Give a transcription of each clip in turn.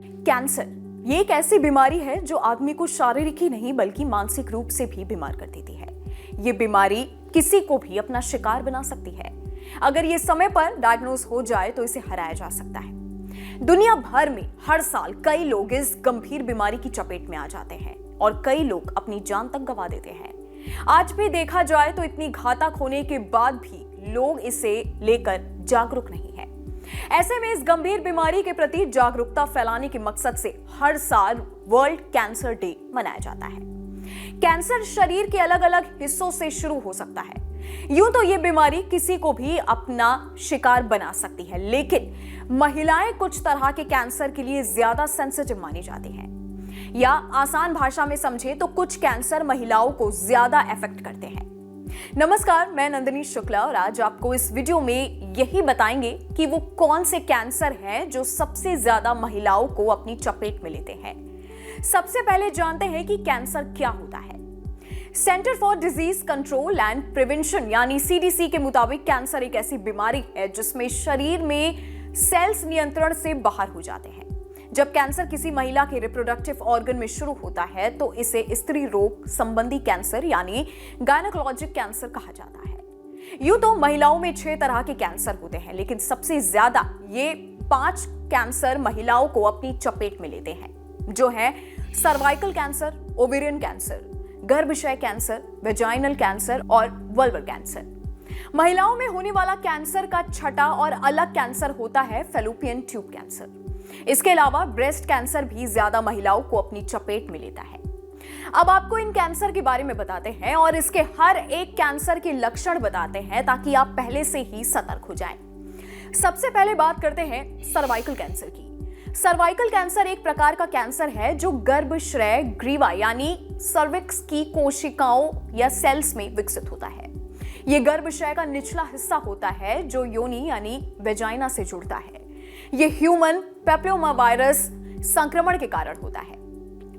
Cancer ये एक ऐसी बीमारी है जो आदमी को शारीरिक ही नहीं बल्कि मानसिक रूप से भी बीमार कर देती है। ये बीमारी किसी को भी अपना शिकार बना सकती है। अगर ये समय पर डायग्नोज हो जाए तो इसे हराया जा सकता है। दुनिया भर में हर साल कई लोग इस गंभीर बीमारी की चपेट में आ जाते हैं और कई लोग अपनी जान तक गंवा देते हैं। आज भी देखा जाए तो इतनी घातक होने के बाद भी लोग इसे लेकर जागरूक नहीं है। ऐसे में इस गंभीर बीमारी के प्रति जागरूकता फैलाने के मकसद से हर साल वर्ल्ड कैंसर डे मनाया जाता है। कैंसर शरीर के अलग अलग हिस्सों से शुरू हो सकता है। यूं तो ये बीमारी किसी को भी अपना शिकार बना सकती है, लेकिन महिलाएं कुछ तरह के कैंसर के लिए ज्यादा सेंसिटिव मानी जाती हैं। या आसान भाषा में समझे तो कुछ कैंसर महिलाओं को ज्यादा अफेक्ट करते हैं। नमस्कार, मैं नंदिनी शुक्ला और आज आपको इस वीडियो में यही बताएंगे कि वो कौन से कैंसर हैं जो सबसे ज्यादा महिलाओं को अपनी चपेट में लेते हैं। सबसे पहले जानते हैं कि कैंसर क्या होता है। Centre for disease control and prevention यानी सीडीसी के मुताबिक कैंसर एक ऐसी बीमारी है जिसमें शरीर में सेल्स नियंत्रण से बाहर हो जाते हैं। जब कैंसर किसी महिला के रिप्रोडक्टिव ऑर्गन में शुरू होता है तो इसे स्त्री रोग संबंधी कैंसर यानी गायनेकोलॉजिक कैंसर कहा जाता है। यूं तो महिलाओं में 6 तरह के कैंसर होते हैं, लेकिन सबसे ज्यादा ये 5 कैंसर महिलाओं को अपनी चपेट में लेते हैं, जो है सर्वाइकल कैंसर, ओवेरियन कैंसर, गर्भाशय कैंसर, वेजाइनल कैंसर और वल्वल कैंसर। महिलाओं में होने वाला कैंसर का छठा और अलग कैंसर होता है फैलोपियन ट्यूब कैंसर। इसके अलावा ब्रेस्ट कैंसर भी ज्यादा महिलाओं को अपनी चपेट में लेता है। अब आपको इन कैंसर के बारे में बताते हैं और इसके हर एक कैंसर के लक्षण बताते हैं ताकि आप पहले से ही सतर्क हो जाएं। सबसे पहले बात करते हैं सर्वाइकल कैंसर की। सर्वाइकल कैंसर एक प्रकार का कैंसर है जो गर्भाशय ग्रीवा यानी सर्विक्स की कोशिकाओं या सेल्स में विकसित होता है। यह गर्भाशय का निचला हिस्सा होता है जो योनि यानी वेजाइना से जुड़ता है। यह ह्यूमन पेप्लोमा वायरस संक्रमण के कारण होता है।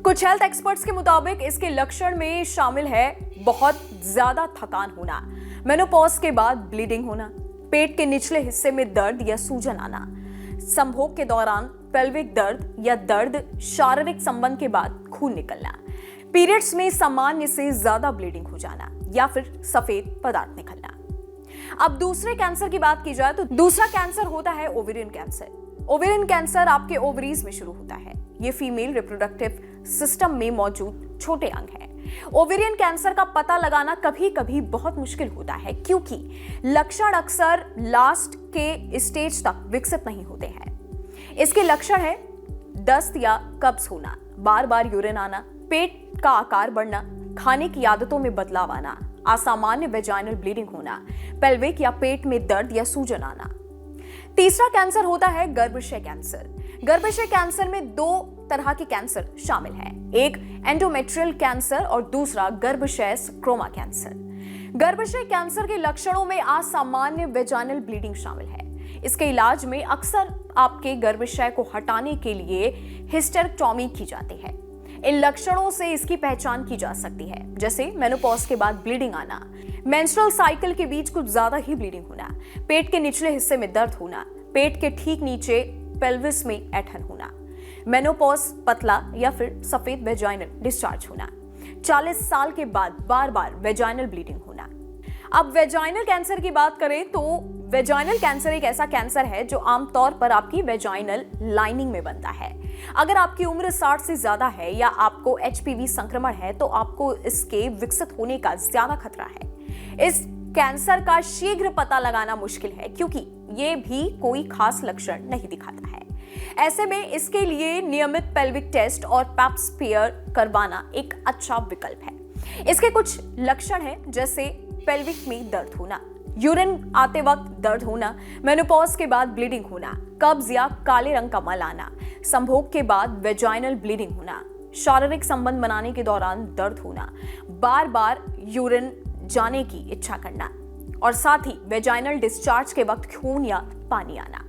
कुछ हेल्थ एक्सपर्ट्स के मुताबिक इसके लक्षण में शामिल है बहुत ज्यादा थकान होना, मेनोपॉज के बाद ब्लीडिंग होना, पेट के निचले हिस्से में दर्द या सूजन आना, संभोग के दौरान पेल्विक दर्द या दर्द, शारीरिक संबंध के बाद खून निकलना, पीरियड्स में सामान्य से ज्यादा ब्लीडिंग हो जाना या फिर सफेद पदार्थ निकलना। अब दूसरे कैंसर की बात की जाए तो दूसरा कैंसर होता है ओवेरियन कैंसर। ओवेरियन कैंसर आपके ओवरीज में शुरू होता है। ये फीमेल रिप्रोडक्टिव सिस्टम में मौजूद छोटे अंग हैं। ओवेरियन कैंसर का पता लगाना कभी-कभी बहुत मुश्किल होता है क्योंकि लक्षण अक्सर लास्ट के स्टेज तक विकसित नहीं होते हैं। इसके लक्षण है दस्त या कब्ज होना, बार-बार यूरिन आना, पेट का आकार बढ़ना, खाने की आदतों में बदलाव आना, असामान्य वेजाइनल ब्लीडिंग होना, पेल्विक या पेट में दर्द या सूजन आना। तीसरा कैंसर होता है गर्भाशय कैंसर। गर्भाशय कैंसर में 2 तरह के कैंसर शामिल हैं, एक एंडोमेट्रियल कैंसर और दूसरा गर्भाशय स्क्रोमा कैंसर। गर्भाशय कैंसर के लक्षणों में असामान्य वेजाइनल ब्लीडिंग शामिल है। इसके इलाज में अक्सर आपके गर्भाशय को हटाने के लिए हिस्टेरेक्टोमी की जाती है। इन लक्षणों से इसकी पहचान की जा सकती है, जैसे मेनोपॉज के बाद ब्लीडिंग आना, मेंस्ट्रुअल साइकिल के बीच कुछ ज्यादा ही ब्लीडिंग होना, पेट के निचले हिस्से में दर्द होना, पेट के ठीक नीचे पेल्विस में ऐंठन होना, मेनोपॉज पतला या फिर सफेद वेजाइनल डिस्चार्ज होना, 40 साल के बाद बार-बार वेजाइनल ब्लीडिंग होना। अब वेजाइनल कैंसर की बात करें तो वेजाइनल कैंसर एक ऐसा कैंसर है जो आमतौर पर आपकी वेजाइनल लाइनिंग में बनता है। अगर आपकी उम्र 60 से ज्यादा है या आपको एचपीवी संक्रमण है तो आपको इसके विकसित होने का ज्यादा खतरा है। इस कैंसर का शीघ्र पता लगाना मुश्किल है क्योंकि ये भी कोई खास लक्षण नहीं दिखाता है। ऐसे में इसके लिए नियमित पेल्विक टेस्ट और पैप स्मीयर करवाना एक अच्छा विकल्प है। इसके कुछ लक्षण हैं जैसे पेल्विक में दर्द होना, यूरिन आते वक्त दर्द होना, मेनोपॉज के बाद ब्लीडिंग होना, कब्ज या काले रंग का मल आना, संभोग के बाद वेजाइनल ब्लीडिंग होना, शारीरिक संबंध बनाने के दौरान दर्द होना, बार-बार यूरिन जाने की इच्छा करना और साथ ही वेजाइनल डिस्चार्ज के वक्त खून या पानी आना।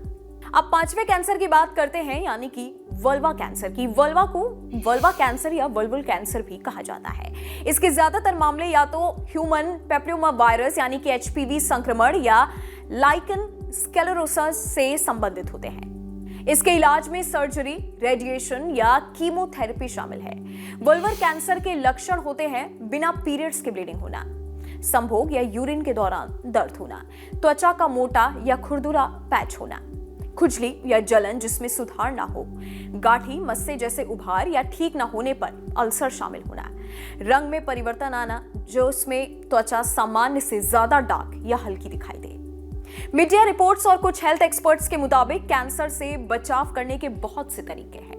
अब 5वें कैंसर की बात करते हैं यानी कि वल्वा कैंसर की। वल्वा को वल्वा कैंसर या वल्वल कैंसर भी कहा जाता है। इसके ज्यादातर मामले या तो ह्यूमन पेप्लोमा वायरस यानी कि एचपीवी संक्रमण या लाइकन स्क्लेरोसिस से संबंधित होते हैं। इसके इलाज में सर्जरी, रेडिएशन या कीमोथेरेपी शामिल है। वल्वर कैंसर के लक्षण होते हैं बिना पीरियड्स के ब्लीडिंग होना, संभोग या यूरिन के दौरान दर्द होना, त्वचा का मोटा या खुरदुरा पैच होना, खुजली या जलन जिसमें सुधार ना हो, गांठी, मस्से जैसे उभार या ठीक ना होने पर अल्सर शामिल होना, रंग में परिवर्तन आना जो उसमें त्वचा सामान्य से ज्यादा डार्क या हल्की दिखाई दे। मीडिया रिपोर्ट्स और कुछ हेल्थ एक्सपर्ट्स के मुताबिक कैंसर से बचाव करने के बहुत से तरीके हैं,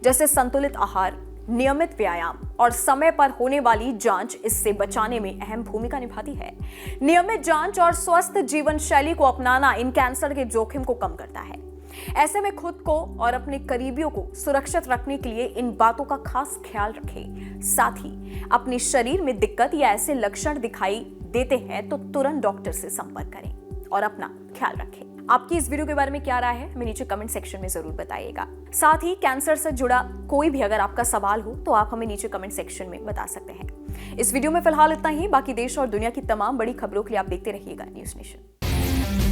जैसे संतुलित आहार, नियमित व्यायाम और समय पर होने वाली जांच इससे बचाने में अहम भूमिका निभाती है। नियमित जांच और स्वस्थ जीवन शैली को अपनाना इन कैंसर के जोखिम को कम करता है। ऐसे में खुद को और अपने करीबियों को सुरक्षित रखने के लिए इन बातों का खास ख्याल रखें। साथ ही अपने शरीर में दिक्कत या ऐसे लक्षण दिखाई देते हैं तो तुरंत डॉक्टर से संपर्क करें और अपना ख्याल रखें। आपकी इस वीडियो के बारे में क्या राय है, हमें नीचे कमेंट सेक्शन में जरूर बताइएगा। साथ ही कैंसर से जुड़ा कोई भी अगर आपका सवाल हो तो आप हमें नीचे कमेंट सेक्शन में बता सकते हैं। इस वीडियो में फिलहाल इतना ही। बाकी देश और दुनिया की तमाम बड़ी खबरों के लिए आप देखते रहिएगा न्यूज़ नेशन।